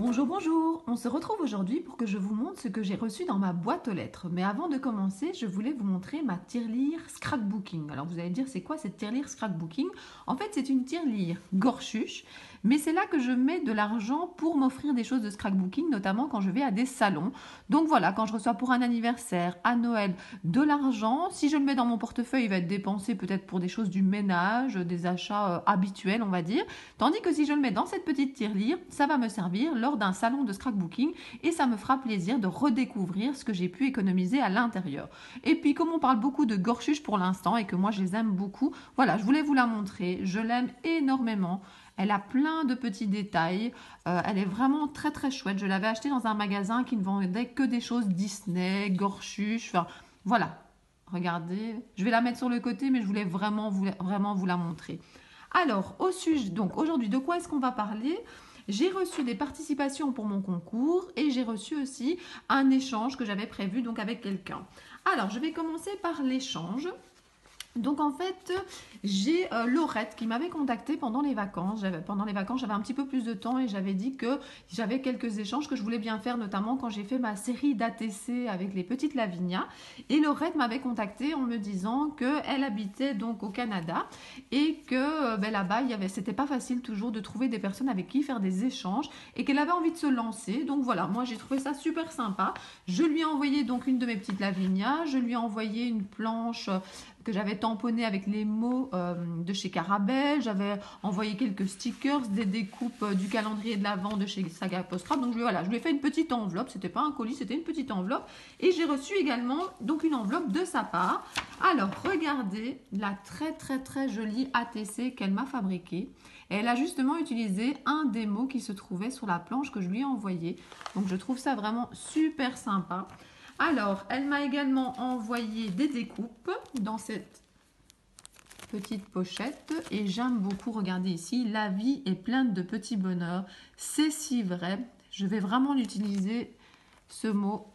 Bonjour, bonjour. On se retrouve aujourd'hui pour que je vous montre ce que j'ai reçu dans ma boîte aux lettres. Mais avant de commencer, je voulais vous montrer ma tirelire scrapbooking. Alors vous allez me dire, c'est quoi cette tirelire scrapbooking? En fait, c'est une tirelire gorchuche, mais c'est là que je mets de l'argent pour m'offrir des choses de scrapbooking, notamment quand je vais à des salons. Donc voilà, quand je reçois pour un anniversaire, à Noël, de l'argent, si je le mets dans mon portefeuille, il va être dépensé peut-être pour des choses du ménage, des achats habituels, on va dire. Tandis que si je le mets dans cette petite tirelire, ça va me servir lors d'un salon de scrapbooking et ça me fera plaisir de redécouvrir ce que j'ai pu économiser à l'intérieur. Et puis comme on parle beaucoup de gorchuche pour l'instant et que moi je les aime beaucoup, voilà, je voulais vous la montrer. Je l'aime énormément. Elle a plein de petits détails. Elle est vraiment très très chouette. Je l'avais achetée dans un magasin qui ne vendait que des choses Disney, gorchuche. Enfin, voilà. Regardez. Je vais la mettre sur le côté, mais je voulais vraiment vous la montrer. Alors, au sujet, donc aujourd'hui, de quoi est-ce qu'on va parler? J'ai reçu des participations pour mon concours et j'ai reçu aussi un échange que j'avais prévu donc avec quelqu'un. Alors, je vais commencer par l'échange. Donc en fait, j'ai Laurette qui m'avait contactée pendant les vacances. J'avais un petit peu plus de temps et j'avais dit que j'avais quelques échanges que je voulais bien faire, notamment quand j'ai fait ma série d'ATC avec les petites Lavinia. Et Laurette m'avait contactée en me disant qu'elle habitait donc au Canada et que là-bas, c'était pas facile toujours de trouver des personnes avec qui faire des échanges et qu'elle avait envie de se lancer. Donc voilà, moi j'ai trouvé ça super sympa. Je lui ai envoyé donc une de mes petites Lavinia, je lui ai envoyé une planche que j'avais tamponné avec les mots de chez Carabelle. J'avais envoyé quelques stickers, des découpes du calendrier de l'Avent de chez Saga Postrap. Donc je lui ai fait une petite enveloppe. C'était pas un colis, c'était une petite enveloppe. Et j'ai reçu également donc une enveloppe de sa part. Alors regardez la très très très jolie ATC qu'elle m'a fabriquée. Elle a justement utilisé un des mots qui se trouvait sur la planche que je lui ai envoyée. Donc je trouve ça vraiment super sympa. Alors, elle m'a également envoyé des découpes dans cette petite pochette et j'aime beaucoup, regardez ici, la vie est pleine de petits bonheurs. C'est si vrai, je vais vraiment l'utiliser, ce mot.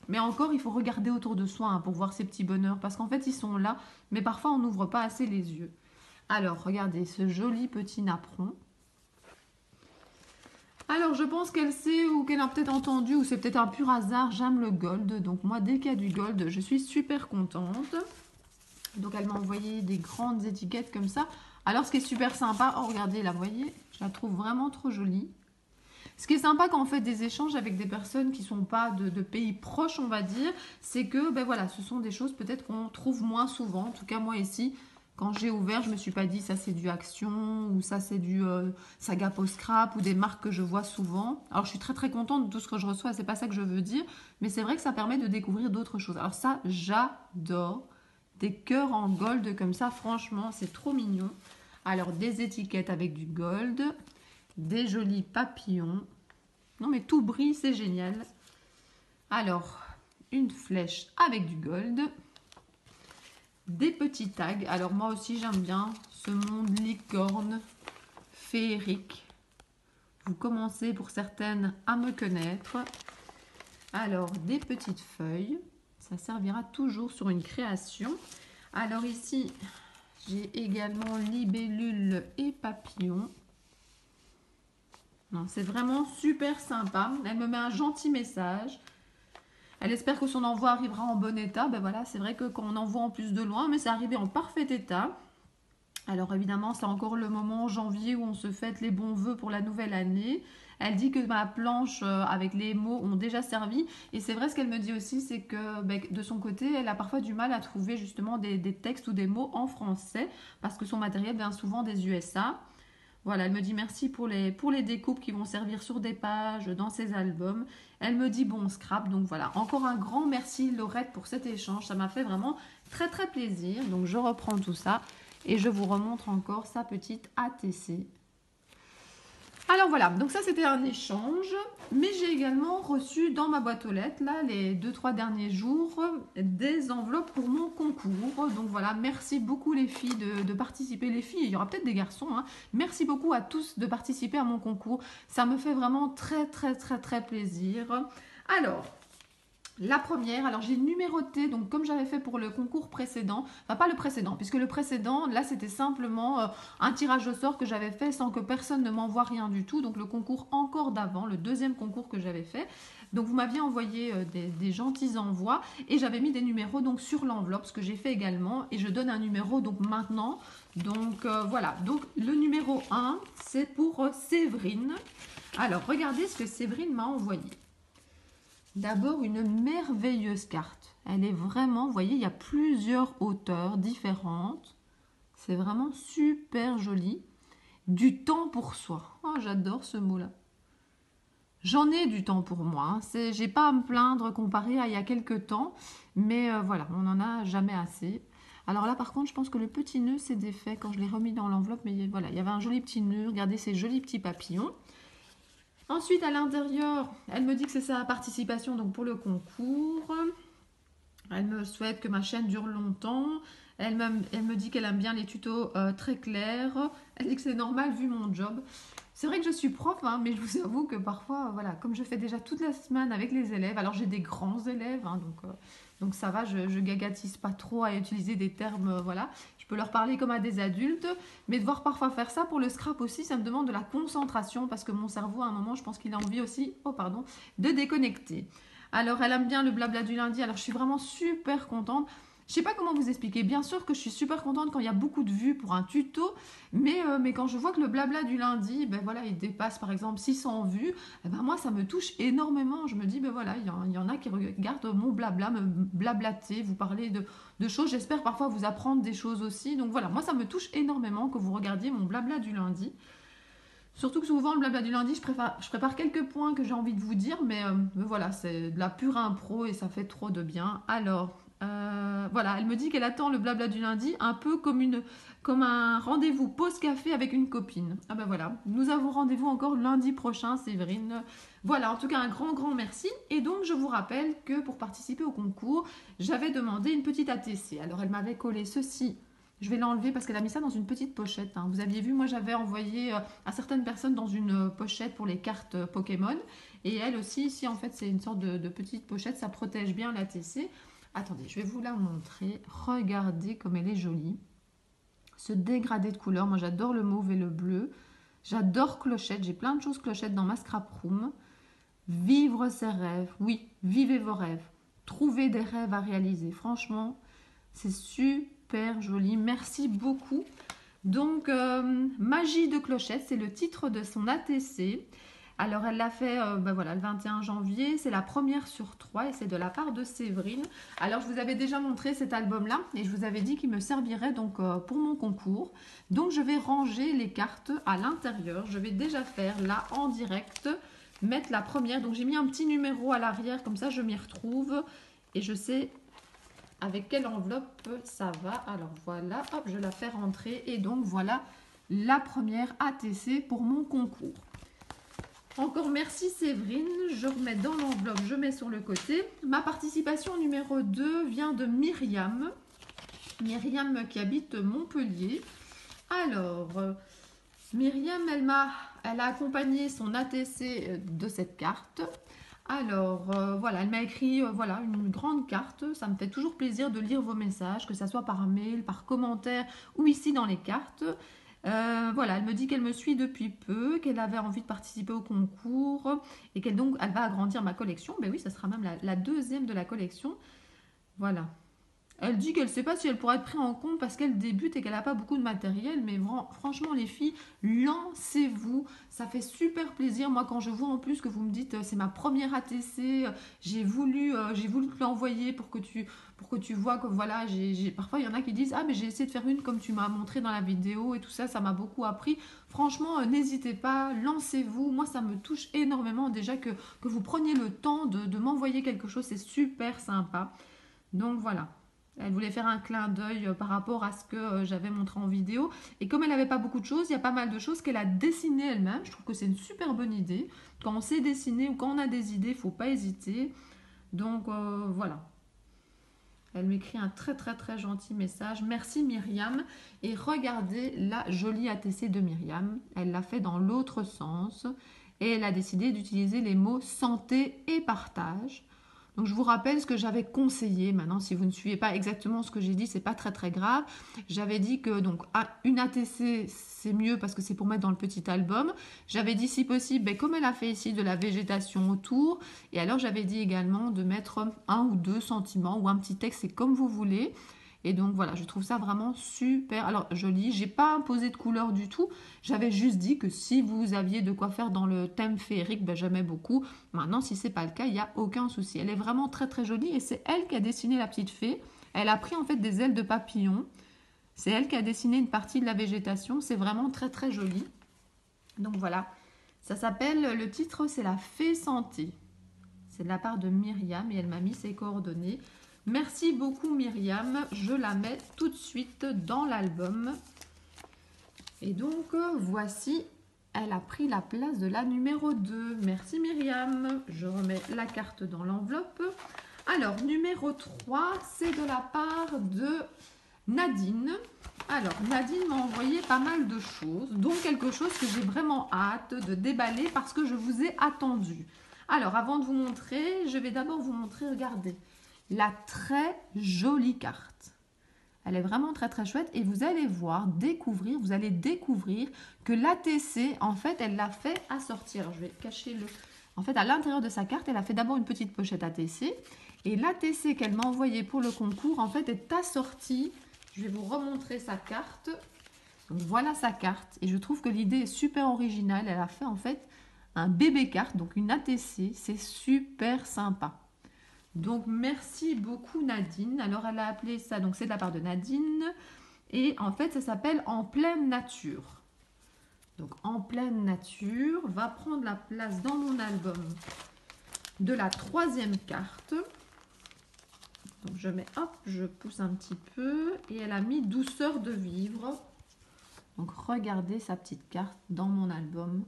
Mais encore, il faut regarder autour de soi pour voir ces petits bonheurs parce qu'en fait, ils sont là, mais parfois, on n'ouvre pas assez les yeux. Alors, regardez ce joli petit napperon. Alors, je pense qu'elle sait ou qu'elle a peut-être entendu, ou c'est peut-être un pur hasard, j'aime le gold. Donc, moi, dès qu'il y a du gold, je suis super contente. Donc, elle m'a envoyé des grandes étiquettes comme ça. Alors, ce qui est super sympa, oh, regardez, là, vous voyez, je la trouve vraiment trop jolie. Ce qui est sympa quand on fait des échanges avec des personnes qui ne sont pas de pays proches, on va dire, c'est que, ben voilà, ce sont des choses peut-être qu'on trouve moins souvent. En tout cas, moi, ici, quand j'ai ouvert, je ne me suis pas dit ça c'est du Action ou ça c'est du Saga Postrap ou des marques que je vois souvent. Alors je suis très très contente de tout ce que je reçois, c'est pas ça que je veux dire, mais c'est vrai que ça permet de découvrir d'autres choses. Alors ça, j'adore. Des cœurs en gold comme ça, franchement, c'est trop mignon. Alors des étiquettes avec du gold, des jolis papillons. Non mais tout brille, c'est génial. Alors, une flèche avec du gold. Des petits tags. Alors moi aussi j'aime bien ce monde licorne féerique. Vous commencez pour certaines à me connaître. Alors des petites feuilles. Ça servira toujours sur une création. Alors ici j'ai également libellule et papillon. C'est vraiment super sympa. Elle me met un gentil message. Elle espère que son envoi arrivera en bon état. Ben voilà, c'est vrai que quand on envoie en plus de loin, mais c'est arrivé en parfait état. Alors évidemment, c'est encore le moment janvier où on se fête les bons vœux pour la nouvelle année. Elle dit que ma planche avec les mots ont déjà servi. Et c'est vrai, ce qu'elle me dit aussi, c'est que de son côté, elle a parfois du mal à trouver justement des textes ou des mots en français parce que son matériel vient souvent des USA. Voilà, elle me dit merci pour les découpes qui vont servir sur des pages, dans ses albums. Elle me dit bon scrap. Donc voilà, encore un grand merci Laurette pour cet échange. Ça m'a fait vraiment très très plaisir. Donc je reprends tout ça et je vous remontre encore sa petite ATC. Alors voilà, donc ça c'était un échange, mais j'ai également reçu dans ma boîte aux lettres, là, les 2-3 derniers jours, des enveloppes pour mon concours. Donc voilà, merci beaucoup les filles de participer. Les filles, il y aura peut-être des garçons, hein. Merci beaucoup à tous de participer à mon concours. Ça me fait vraiment très très très très plaisir. Alors, La première, alors j'ai numéroté, donc comme j'avais fait pour le concours précédent, enfin pas le précédent, puisque le précédent, là c'était simplement un tirage au sort que j'avais fait sans que personne ne m'envoie rien du tout, donc le concours encore d'avant, le deuxième concours que j'avais fait. Donc vous m'aviez envoyé des gentils envois et j'avais mis des numéros donc sur l'enveloppe, ce que j'ai fait également, et je donne un numéro donc maintenant. Donc voilà, donc le numéro 1, c'est pour Séverine. Alors regardez ce que Séverine m'a envoyé. D'abord, une merveilleuse carte. Elle est vraiment, vous voyez, il y a plusieurs hauteurs différentes. C'est vraiment super joli. Du temps pour soi. Oh, j'adore ce mot-là. J'en ai du temps pour moi. J'ai pas à me plaindre comparé à il y a quelques temps. Mais voilà, on n'en a jamais assez. Alors là, par contre, je pense que le petit nœud s'est défait quand je l'ai remis dans l'enveloppe. Mais voilà, il y avait un joli petit nœud. Regardez ces jolis petits papillons. Ensuite, à l'intérieur, elle me dit que c'est sa participation donc pour le concours. Elle me souhaite que ma chaîne dure longtemps. Elle me dit qu'elle aime bien les tutos très clairs. Elle dit que c'est normal vu mon job. C'est vrai que je suis prof, hein, mais je vous avoue que parfois, voilà, comme je fais déjà toute la semaine avec les élèves, alors j'ai des grands élèves, hein, donc ça va, je gagatise pas trop à utiliser des termes, voilà. Je peux leur parler comme à des adultes, mais devoir parfois faire ça pour le scrap aussi, ça me demande de la concentration parce que mon cerveau, à un moment, je pense qu'il a envie aussi, oh pardon, de déconnecter. Alors, elle aime bien le blabla du lundi, alors je suis vraiment super contente. Je sais pas comment vous expliquer. Bien sûr que je suis super contente quand il y a beaucoup de vues pour un tuto, mais quand je vois que le blabla du lundi, ben voilà, il dépasse par exemple 600 vues, eh ben moi ça me touche énormément. Je me dis, ben voilà, il y en a qui regardent mon blabla, me blablater, vous parler de choses. J'espère parfois vous apprendre des choses aussi. Donc voilà, moi ça me touche énormément que vous regardiez mon blabla du lundi. Surtout que souvent, le blabla du lundi, je prépare quelques points que j'ai envie de vous dire, mais voilà, c'est de la pure impro et ça fait trop de bien. Alors, voilà, elle me dit qu'elle attend le blabla du lundi un peu comme un rendez-vous pause café avec une copine. Ah ben voilà, nous avons rendez-vous encore lundi prochain, Séverine. Voilà, en tout cas, un grand, grand merci. Et donc, je vous rappelle que pour participer au concours, j'avais demandé une petite ATC. Alors, elle m'avait collé ceci. Je vais l'enlever parce qu'elle a mis ça dans une petite pochette, hein. Vous aviez vu, moi j'avais envoyé à certaines personnes dans une pochette pour les cartes Pokémon. Et elle aussi, ici en fait, c'est une sorte de petite pochette, ça protège bien la TC. Attendez, je vais vous la montrer. Regardez comme elle est jolie. Ce dégradé de couleurs, moi j'adore le mauve et le bleu. J'adore Clochette, j'ai plein de choses Clochette dans ma scrap room. Vivre ses rêves, oui, vivez vos rêves. Trouvez des rêves à réaliser. Franchement, c'est super joli. Merci beaucoup. Donc, Magie de Clochette, c'est le titre de son ATC. Alors, elle l'a fait ben voilà, le 21 janvier. C'est la première sur 3 et c'est de la part de Séverine. Alors, je vous avais déjà montré cet album-là et je vous avais dit qu'il me servirait donc pour mon concours. Donc, je vais ranger les cartes à l'intérieur. Je vais déjà faire là en direct, mettre la première. Donc, j'ai mis un petit numéro à l'arrière, comme ça je m'y retrouve et je sais avec quelle enveloppe ça va. Alors voilà, hop, je la fais rentrer et donc voilà la première ATC pour mon concours. Encore merci Séverine, je remets dans l'enveloppe, je mets sur le côté. Ma participation numéro 2 vient de Myriam. Myriam qui habite Montpellier. Alors, Myriam, elle a accompagné son ATC de cette carte. Alors, voilà, elle m'a écrit voilà, une grande carte. Ça me fait toujours plaisir de lire vos messages, que ce soit par mail, par commentaire ou ici dans les cartes. Voilà, elle me dit qu'elle me suit depuis peu, qu'elle avait envie de participer au concours et qu'elle donc elle va agrandir ma collection. Ben oui, ça sera même la deuxième de la collection. Voilà. Elle dit qu'elle ne sait pas si elle pourra être prise en compte parce qu'elle débute et qu'elle n'a pas beaucoup de matériel. Mais franchement, les filles, lancez-vous. Ça fait super plaisir. Moi, quand je vois en plus que vous me dites c'est ma première ATC, j'ai voulu te l'envoyer pour que tu vois que voilà. Parfois, il y en a qui disent ah, mais j'ai essayé de faire une comme tu m'as montré dans la vidéo et tout ça. Ça m'a beaucoup appris. Franchement, n'hésitez pas. Lancez-vous. Moi, ça me touche énormément déjà que vous preniez le temps de m'envoyer quelque chose. C'est super sympa. Donc, voilà. Elle voulait faire un clin d'œil par rapport à ce que j'avais montré en vidéo. Et comme elle n'avait pas beaucoup de choses, il y a pas mal de choses qu'elle a dessinées elle-même. Je trouve que c'est une super bonne idée. Quand on sait dessiner ou quand on a des idées, il ne faut pas hésiter. Donc voilà. Elle m'écrit un très très très gentil message. Merci Myriam. Et regardez la jolie ATC de Myriam. Elle l'a fait dans l'autre sens. Et elle a décidé d'utiliser les mots santé et partage. Donc je vous rappelle ce que j'avais conseillé. Maintenant, si vous ne suivez pas exactement ce que j'ai dit, c'est pas très très grave. J'avais dit que donc une ATC c'est mieux parce que c'est pour mettre dans le petit album. J'avais dit si possible, ben, comme elle a fait ici, de la végétation autour. Et alors j'avais dit également de mettre 1 ou 2 sentiments ou un petit texte, c'est comme vous voulez. Et donc voilà, je trouve ça vraiment super. Alors joli, j'ai pas imposé de couleur du tout. J'avais juste dit que si vous aviez de quoi faire dans le thème féerique, ben, j'aimais beaucoup. Maintenant, si c'est pas le cas, il n'y a aucun souci. Elle est vraiment très très jolie et c'est elle qui a dessiné la petite fée. Elle a pris en fait des ailes de papillon. C'est elle qui a dessiné une partie de la végétation. C'est vraiment très très joli. Donc voilà, ça s'appelle, le titre c'est La Fée Santé. C'est de la part de Myriam et elle m'a mis ses coordonnées. Merci beaucoup Myriam, je la mets tout de suite dans l'album. Et donc voici, elle a pris la place de la numéro 2. Merci Myriam, je remets la carte dans l'enveloppe. Alors numéro 3, c'est de la part de Nadine. Alors Nadine m'a envoyé pas mal de choses, dont quelque chose que j'ai vraiment hâte de déballer parce que je vous ai attendu. Alors avant de vous montrer, je vais d'abord vous montrer, regardez, la très jolie carte. Elle est vraiment très très chouette et vous allez voir, vous allez découvrir que l'ATC, en fait, elle l'a fait assortir. Alors, je vais cacher le... En fait, à l'intérieur de sa carte, elle a fait d'abord une petite pochette ATC et l'ATC qu'elle m'a envoyée pour le concours, en fait, est assortie. Je vais vous remontrer sa carte. Donc, voilà sa carte et je trouve que l'idée est super originale. Elle a fait en fait un bébé carte, donc une ATC. C'est super sympa. Donc, merci beaucoup Nadine. Alors, elle a appelé ça, donc c'est de la part de Nadine. Et en fait, ça s'appelle En pleine nature. Donc, En pleine nature va prendre la place dans mon album de la 3e carte. Donc, je mets, hop, je pousse un petit peu. Et elle a mis Douceur de vivre. Donc, regardez sa petite carte dans mon album.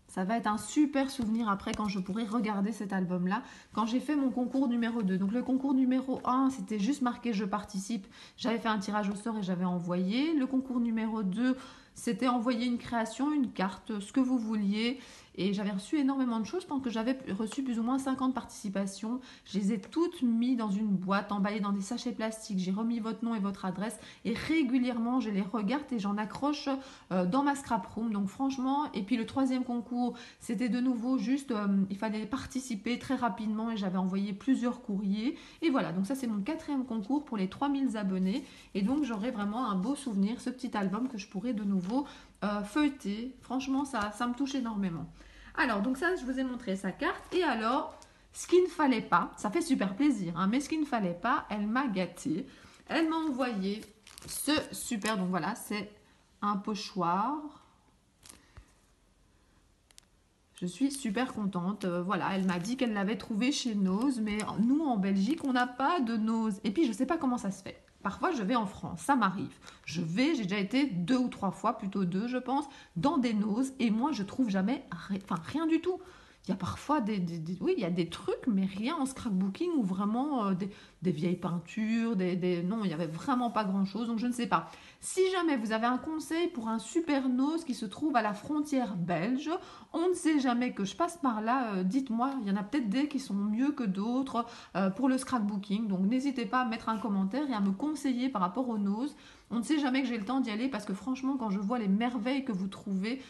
Ça va être un super souvenir après quand je pourrai regarder cet album-là. Quand j'ai fait mon concours numéro 2. Donc le concours numéro 1, c'était juste marqué « Je participe ». J'avais fait un tirage au sort et j'avais envoyé. Le concours numéro 2, c'était envoyer une création, une carte, ce que vous vouliez. Et j'avais reçu énormément de choses. Je pense que j'avais reçu plus ou moins 50 participations. Je les ai toutes mises dans une boîte, emballées dans des sachets plastiques. J'ai remis votre nom et votre adresse. Et régulièrement, je les regarde et j'en accroche dans ma scrap room. Donc franchement, et puis le 3e concours, c'était de nouveau juste, il fallait participer très rapidement et j'avais envoyé plusieurs courriers. Et voilà, donc ça c'est mon 4e concours pour les 3000 abonnés. Et donc j'aurai vraiment un beau souvenir, ce petit album que je pourrai de nouveau feuilleter. Franchement, ça me touche énormément. Alors, donc ça, je vous ai montré sa carte. Et alors, ce qu'il ne fallait pas, ça fait super plaisir, hein, mais ce qu'il ne fallait pas, elle m'a gâté. Elle m'a envoyé ce super, donc voilà, c'est un pochoir. Je suis super contente. Voilà, elle m'a dit qu'elle l'avait trouvé chez Nose, mais nous, en Belgique, on n'a pas de Nose. Et puis, je ne sais pas comment ça se fait. Parfois, je vais en France, ça m'arrive. J'ai déjà été 2 ou 3 fois, plutôt 2, je pense, dans des Nose. Et moi, je trouve jamais, rien du tout. Il y a parfois oui, il y a des trucs, mais rien en scrapbooking ou vraiment des vieilles peintures, non, il n'y avait vraiment pas grand-chose, donc je ne sais pas. Si jamais vous avez un conseil pour un super nose qui se trouve à la frontière belge, on ne sait jamais que je passe par là, dites-moi, il y en a peut-être des qui sont mieux que d'autres pour le scrapbooking, donc n'hésitez pas à mettre un commentaire et à me conseiller par rapport au nose. On ne sait jamais que j'ai le temps d'y aller parce que franchement, quand je vois les merveilles que vous trouvez,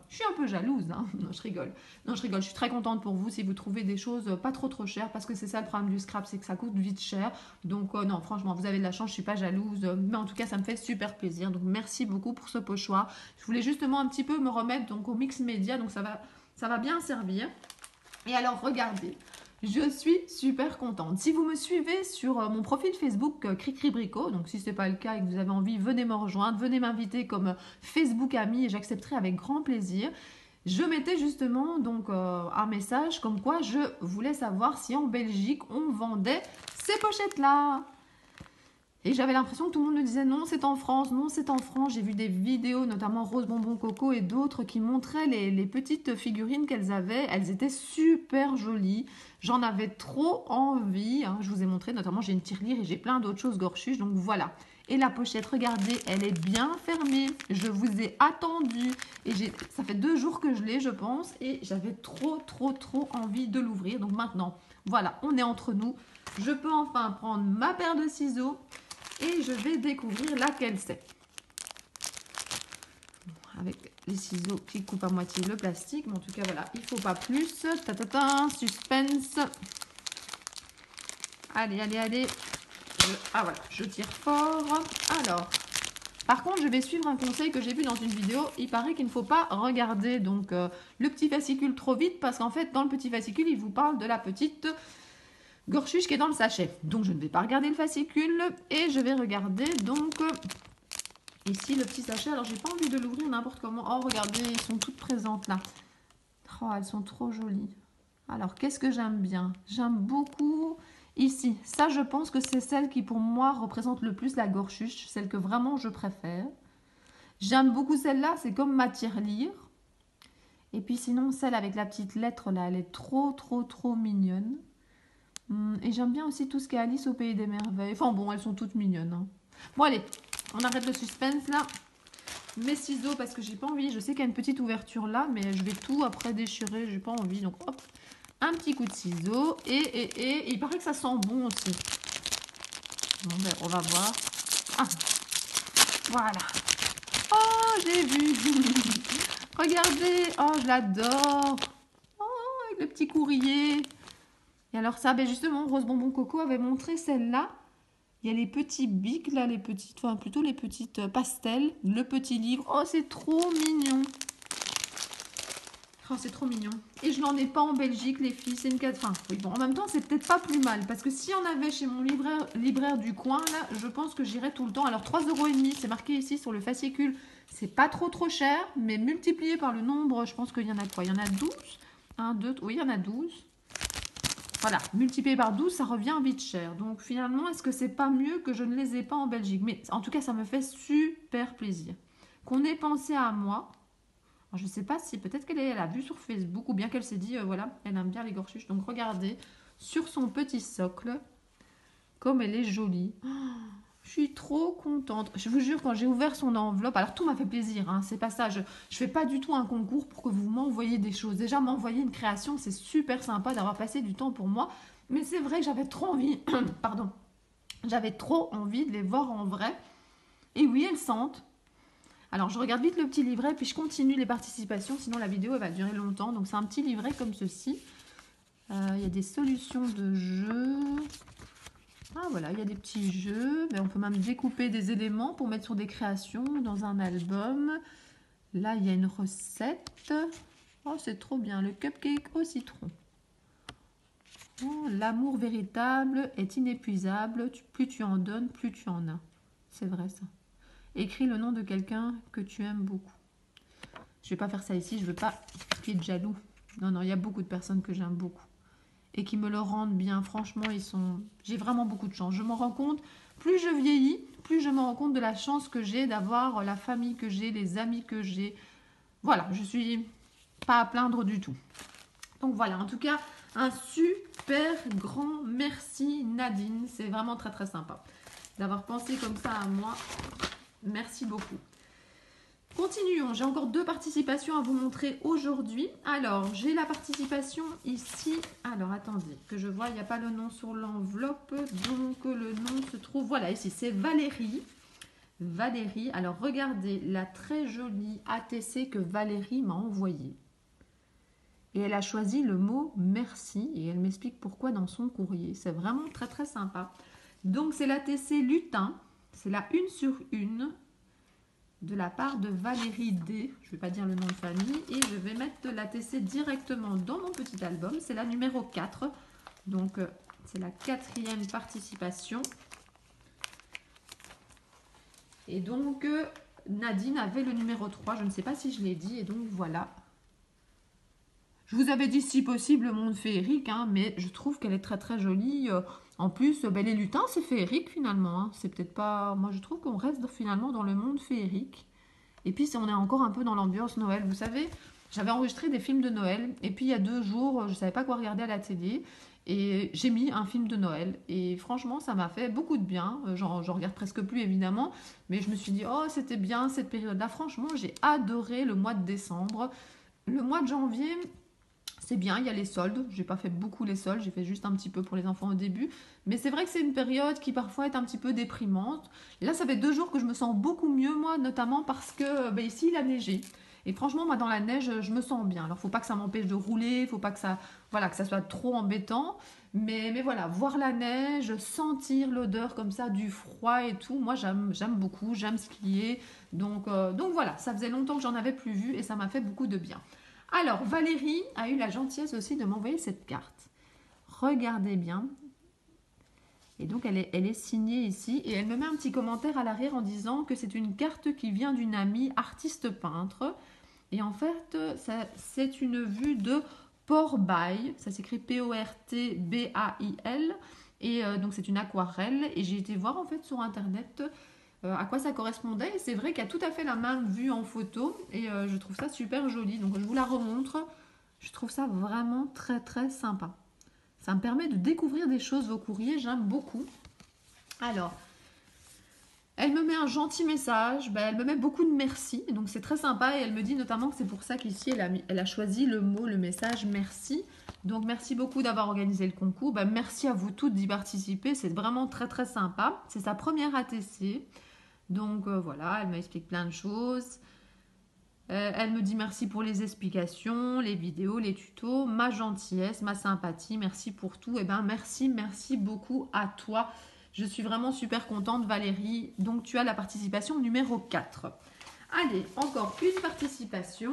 je suis un peu jalouse, hein. Non, je rigole. Non, je rigole. Je suis très contente pour vous si vous trouvez des choses pas trop chères parce que c'est ça le problème du scrap, c'est que ça coûte vite cher. Donc non, franchement, vous avez de la chance, je suis pas jalouse, mais en tout cas, ça me fait super plaisir. Donc merci beaucoup pour ce pochoir. Je voulais justement un petit peu me remettre donc au mix média, donc ça va bien servir. Et alors, regardez. Je suis super contente. Si vous me suivez sur mon profil Facebook Cricri Brico, donc si ce n'est pas le cas et que vous avez envie, venez me rejoindre, venez m'inviter comme Facebook ami et j'accepterai avec grand plaisir. Je mettais justement donc un message comme quoi je voulais savoir si en Belgique on vendait ces pochettes-là. Et j'avais l'impression que tout le monde me disait non, c'est en France, non, c'est en France. J'ai vu des vidéos, notamment Rose Bonbon Coco et d'autres qui montraient les petites figurines qu'elles avaient. Elles étaient super jolies. J'en avais trop envie. Hein. Je vous ai montré, notamment j'ai une tirelire et j'ai plein d'autres choses gorchuches. Donc voilà. Et la pochette, regardez, elle est bien fermée. Je vous ai attendu. Et ça fait 2 jours que je l'ai, je pense. Et j'avais trop envie de l'ouvrir. Donc maintenant, Voilà, on est entre nous. Je peux enfin prendre ma paire de ciseaux et je vais découvrir laquelle c'est. Avec les ciseaux qui coupent à moitié le plastique. Mais en tout cas, voilà, il ne faut pas plus. Ta-ta-ta, suspense. Allez, allez, allez. Ah voilà, je tire fort. Alors, par contre, je vais suivre un conseil que j'ai vu dans une vidéo. Il paraît qu'il ne faut pas regarder donc le petit fascicule trop vite parce qu'en fait, dans le petit fascicule, il vous parle de la petite gorchuche qui est dans le sachet. Donc, je ne vais pas regarder le fascicule et je vais regarder donc ici le petit sachet. Alors, j'ai pas envie de l'ouvrir n'importe comment. Oh, regardez, ils sont toutes présentes là. Oh, elles sont trop jolies. Alors, qu'est-ce que j'aime bien? J'aime beaucoup ici. Ça, je pense que c'est celle qui, pour moi, représente le plus la gorchuche. Celle que vraiment je préfère. J'aime beaucoup celle-là. C'est comme ma tirelire. Et puis, sinon, celle avec la petite lettre, là, elle est trop, trop, trop mignonne. Et j'aime bien aussi tout ce qui est Alice au Pays des Merveilles. Enfin, bon, elles sont toutes mignonnes. Hein. Bon, allez, on arrête le suspense, là. Mes ciseaux, parce que j'ai pas envie. Je sais qu'il y a une petite ouverture là, mais je vais tout après déchirer. J'ai pas envie, donc hop. Un petit coup de ciseau et il paraît que ça sent bon aussi. Bon, ben, on va voir. Ah, voilà. Oh, j'ai vu. Regardez. Oh, je l'adore. Oh, avec le petit courrier. Et alors ça, ben justement, Rose Bonbon Coco avait montré celle-là. Il y a les petits bics, là, les petites, enfin plutôt les petites pastels. Le petit livre. Oh, c'est trop mignon. Oh, c'est trop mignon. Et je n'en ai pas en Belgique, les filles. C'est une case. Enfin, oui, bon, en même temps, c'est peut-être pas plus mal. Parce que si on avait chez mon libraire du coin, là, je pense que j'irais tout le temps. Alors, 3,5 €, c'est marqué ici sur le fascicule. C'est pas trop trop cher. Mais multiplié par le nombre, je pense qu'il y en a quoi? Il y en a 12. 1, 2, oui, il y en a 12. Voilà, multiplié par 12, ça revient vite cher. Donc, finalement, est-ce que c'est pas mieux que je ne les ai pas en Belgique? Mais en tout cas, ça me fait super plaisir. Qu'on ait pensé à moi. Je ne sais pas si peut-être qu'elle a vu sur Facebook ou bien qu'elle s'est dit, voilà, elle aime bien les gorchuches. Donc regardez, sur son petit socle, comme elle est jolie. Oh, je suis trop contente. Je vous jure, quand j'ai ouvert son enveloppe, alors tout m'a fait plaisir, hein, c'est pas ça. Je ne fais pas du tout un concours pour que vous m'envoyiez des choses. Déjà, m'envoyer une création, c'est super sympa d'avoir passé du temps pour moi. Mais c'est vrai que j'avais trop envie, pardon, j'avais trop envie de les voir en vrai. Et oui, elles sentent. Alors, je regarde vite le petit livret, puis je continue les participations, sinon la vidéo elle va durer longtemps. Donc, c'est un petit livret comme ceci. Il y a des solutions de jeux. Ah, voilà, il y a des petits jeux. Mais on peut même découper des éléments pour mettre sur des créations dans un album. Là, il y a une recette. Oh, c'est trop bien, le cupcake au citron. Oh, l'amour véritable est inépuisable. Plus tu en donnes, plus tu en as. C'est vrai, ça. Écris le nom de quelqu'un que tu aimes beaucoup. Je ne vais pas faire ça ici, je ne veux pas qu'il y ait de jaloux. Non, non, il y a beaucoup de personnes que j'aime beaucoup. Et qui me le rendent bien. Franchement, j'ai vraiment beaucoup de chance. Je m'en rends compte, plus je vieillis, plus je me rends compte de la chance que j'ai d'avoir la famille que j'ai, les amis que j'ai. Voilà, je suis pas à plaindre du tout. Donc voilà, en tout cas, un super grand merci Nadine. C'est vraiment très très sympa d'avoir pensé comme ça à moi. Merci beaucoup. Continuons, j'ai encore 2 participations à vous montrer aujourd'hui. Alors, j'ai la participation ici. Alors, attendez, que je vois, il n'y a pas le nom sur l'enveloppe. Donc, le nom se trouve, voilà, ici, c'est Valérie. Valérie, alors regardez la très jolie ATC que Valérie m'a envoyée. Et elle a choisi le mot merci et elle m'explique pourquoi dans son courrier. C'est vraiment très très sympa. Donc, c'est l'ATC Lutin. C'est la 1 sur 1 de la part de Valérie D. Je ne vais pas dire le nom de famille. Et je vais mettre l'ATC directement dans mon petit album. C'est la numéro 4. Donc, c'est la 4e participation. Et donc, Nadine avait le numéro 3. Je ne sais pas si je l'ai dit. Et donc, voilà. Je vous avais dit si possible le monde féerique. Hein, mais je trouve qu'elle est très très jolie. En plus, ben, les lutins, c'est féerique finalement. Hein. C'est peut-être pas... Moi, je trouve qu'on reste finalement dans le monde féerique. Et puis, on est encore un peu dans l'ambiance Noël. Vous savez, j'avais enregistré des films de Noël. Et puis, il y a 2 jours, je ne savais pas quoi regarder à la télé. Et j'ai mis un film de Noël. Et franchement, ça m'a fait beaucoup de bien. J'en regarde presque plus, évidemment. Mais je me suis dit, oh, c'était bien cette période-là. Franchement, j'ai adoré le mois de décembre. Le mois de janvier... C'est bien, il y a les soldes. J'ai pas fait beaucoup les soldes, j'ai fait juste un petit peu pour les enfants au début. Mais c'est vrai que c'est une période qui parfois est un petit peu déprimante. Et là, ça fait 2 jours que je me sens beaucoup mieux, moi, notamment parce que ici, il a neigé. Et franchement, moi, dans la neige, je me sens bien. Alors, faut pas que ça m'empêche de rouler, faut pas que ça, voilà, que ça soit trop embêtant. Mais voilà, voir la neige, sentir l'odeur comme ça du froid et tout, moi, j'aime beaucoup, j'aime skier. Donc voilà, ça faisait longtemps que j'en avais plus vu et ça m'a fait beaucoup de bien. Alors, Valérie a eu la gentillesse aussi de m'envoyer cette carte. Regardez bien. Et donc, elle est signée ici. Et elle me met un petit commentaire à l'arrière en disant que c'est une carte qui vient d'une amie artiste peintre. Et en fait, c'est une vue de Port-Bail. Ça s'écrit Portbail. Et donc, c'est une aquarelle. Et j'ai été voir en fait sur Internet à quoi ça correspondait. Et c'est vrai qu'il y a tout à fait la même vue en photo. Et je trouve ça super joli. Donc, je vous la remontre. Je trouve ça vraiment très, très sympa. Ça me permet de découvrir des choses, vos courriers. J'aime beaucoup. Alors, elle me met un gentil message, elle me met beaucoup de merci, donc c'est très sympa et elle me dit notamment que c'est pour ça qu'ici elle a choisi le mot, le message merci. Donc merci beaucoup d'avoir organisé le concours, merci à vous toutes d'y participer, c'est vraiment très très sympa. C'est sa première ATC, donc voilà, elle m'explique plein de choses. Elle me dit merci pour les explications, les vidéos, les tutos, ma gentillesse, ma sympathie, merci pour tout. Et merci beaucoup à toi. Je suis vraiment super contente, Valérie. Donc, tu as la participation numéro 4. Allez, encore une participation.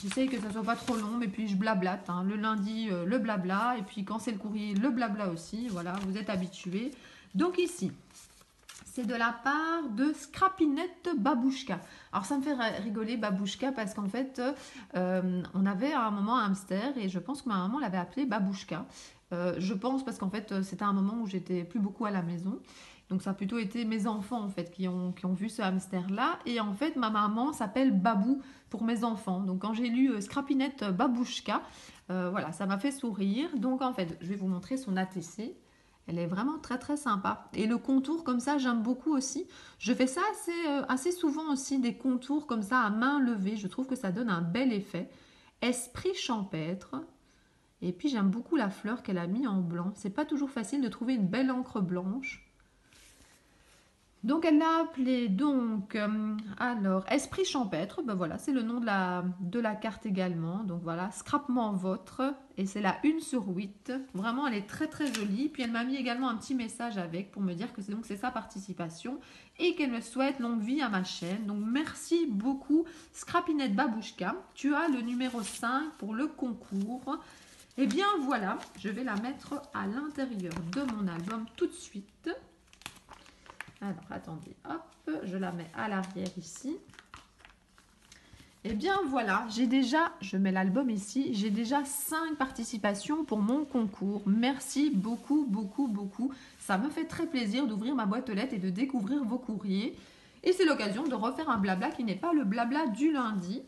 J'essaye que ça soit pas trop long, mais puis je blablate. Hein. Le lundi, le blabla. Et puis, quand c'est le courrier, le blabla aussi. Voilà, vous êtes habitués. Donc, ici, c'est de la part de Scrapinette Babouchka. Alors, ça me fait rigoler Babouchka parce qu'en fait, on avait à un moment un hamster et je pense que ma maman l'avait appelé Babouchka. Je pense parce qu'en fait, c'était un moment où j'étais plus beaucoup à la maison. Donc, ça a plutôt été mes enfants en fait qui ont vu ce hamster-là. Et en fait, ma maman s'appelle Babou pour mes enfants. Donc, quand j'ai lu Scrapinette Babouchka, voilà, ça m'a fait sourire. Donc, en fait, je vais vous montrer son ATC. Elle est vraiment très très sympa. Et le contour comme ça, j'aime beaucoup aussi. Je fais ça assez souvent aussi, des contours comme ça à main levée. Je trouve que ça donne un bel effet. Esprit champêtre. Et puis j'aime beaucoup la fleur qu'elle a mis en blanc. C'est pas toujours facile de trouver une belle encre blanche. Donc elle l'a appelé alors Esprit champêtre, voilà, c'est le nom de la carte également. Donc voilà, Scrapement votre, et c'est la 1/8. Vraiment, elle est très très jolie. Puis elle m'a mis également un petit message avec pour me dire que c'est sa participation et qu'elle me souhaite longue vie à ma chaîne. Donc merci beaucoup Scrapinette Babouchka. Tu as le numéro 5 pour le concours. Et bien voilà, je vais la mettre à l'intérieur de mon album tout de suite. Alors, attendez, hop, je la mets à l'arrière ici. Et bien voilà, je mets l'album ici, j'ai déjà 5 participations pour mon concours. Merci beaucoup, beaucoup, beaucoup. Ça me fait très plaisir d'ouvrir ma boîte aux lettres et de découvrir vos courriers. Et c'est l'occasion de refaire un blabla qui n'est pas le blabla du lundi.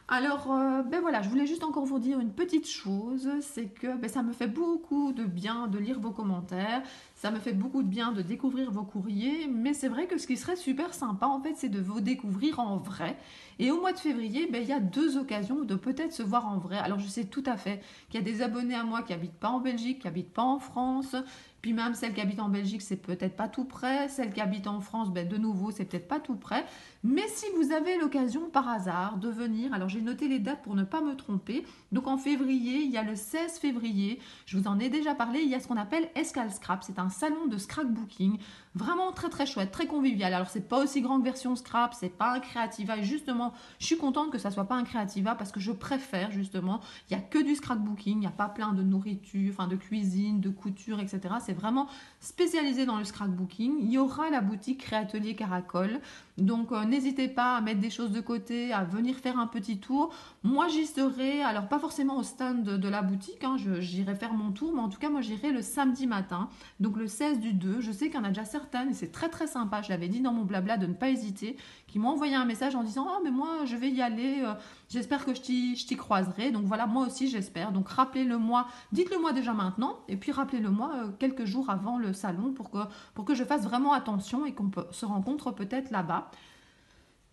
Alors, voilà, je voulais juste encore vous dire une petite chose, c'est que ça me fait beaucoup de bien de lire vos commentaires, ça me fait beaucoup de bien de découvrir vos courriers, mais c'est vrai que ce qui serait super sympa, en fait, c'est de vous découvrir en vrai. Et au mois de février, il y a 2 occasions de peut-être se voir en vrai. Alors, je sais tout à fait qu'il y a des abonnés à moi qui n'habitent pas en Belgique, qui n'habitent pas en France, puis même celles qui habitent en Belgique, c'est peut-être pas tout près, celles qui habitent en France, de nouveau, c'est peut-être pas tout près. Mais si vous avez l'occasion par hasard de venir, alors j'ai noté les dates pour ne pas me tromper. Donc en février, il y a le 16 février, je vous en ai déjà parlé, il y a ce qu'on appelle Escal Scrap, c'est un salon de scrapbooking, vraiment très très chouette, très convivial. Alors c'est pas aussi grand que version Scrap, c'est pas un Creativa, et justement, je suis contente que ça soit pas un Creativa parce que je préfère justement, il n'y a que du scrapbooking, il n'y a pas plein de nourriture, enfin de cuisine, de couture, etc. C'est vraiment spécialisé dans le scrapbooking. Il y aura la boutique Créatelier Caracol. Donc n'hésitez pas à mettre des choses de côté, à venir faire un petit tour. Moi j'y serai, alors pas forcément au stand de la boutique, hein, j'irai faire mon tour, mais en tout cas moi j'irai le samedi matin, donc le 16 du 2. Je sais qu'il y en a déjà certaines et c'est très très sympa, je l'avais dit dans mon blabla de ne pas hésiter, qui m'ont envoyé un message en disant « Oh mais moi je vais y aller, j'espère que je t'y croiserai ». Donc voilà, moi aussi j'espère, donc rappelez-le moi, dites-le moi déjà maintenant, et puis rappelez-le moi quelques jours avant le salon pour que je fasse vraiment attention et qu'on se rencontre peut-être là-bas.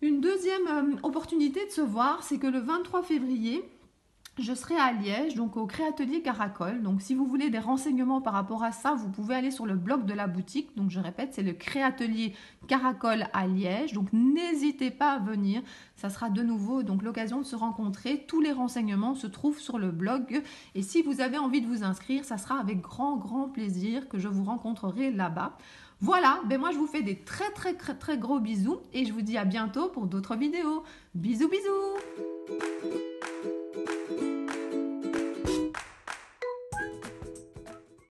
Une deuxième opportunité de se voir, c'est que le 23 février, Je serai à Liège, donc au Créatelier Caracol. Donc si vous voulez des renseignements par rapport à ça, vous pouvez aller sur le blog de la boutique. Donc je répète, c'est le Créatelier Caracol à Liège. Donc n'hésitez pas à venir. Ça sera de nouveau donc l'occasion de se rencontrer. Tous les renseignements se trouvent sur le blog. Et si vous avez envie de vous inscrire, ça sera avec grand plaisir que je vous rencontrerai là-bas. Voilà, ben moi je vous fais des très gros bisous et je vous dis à bientôt pour d'autres vidéos. Bisous bisous.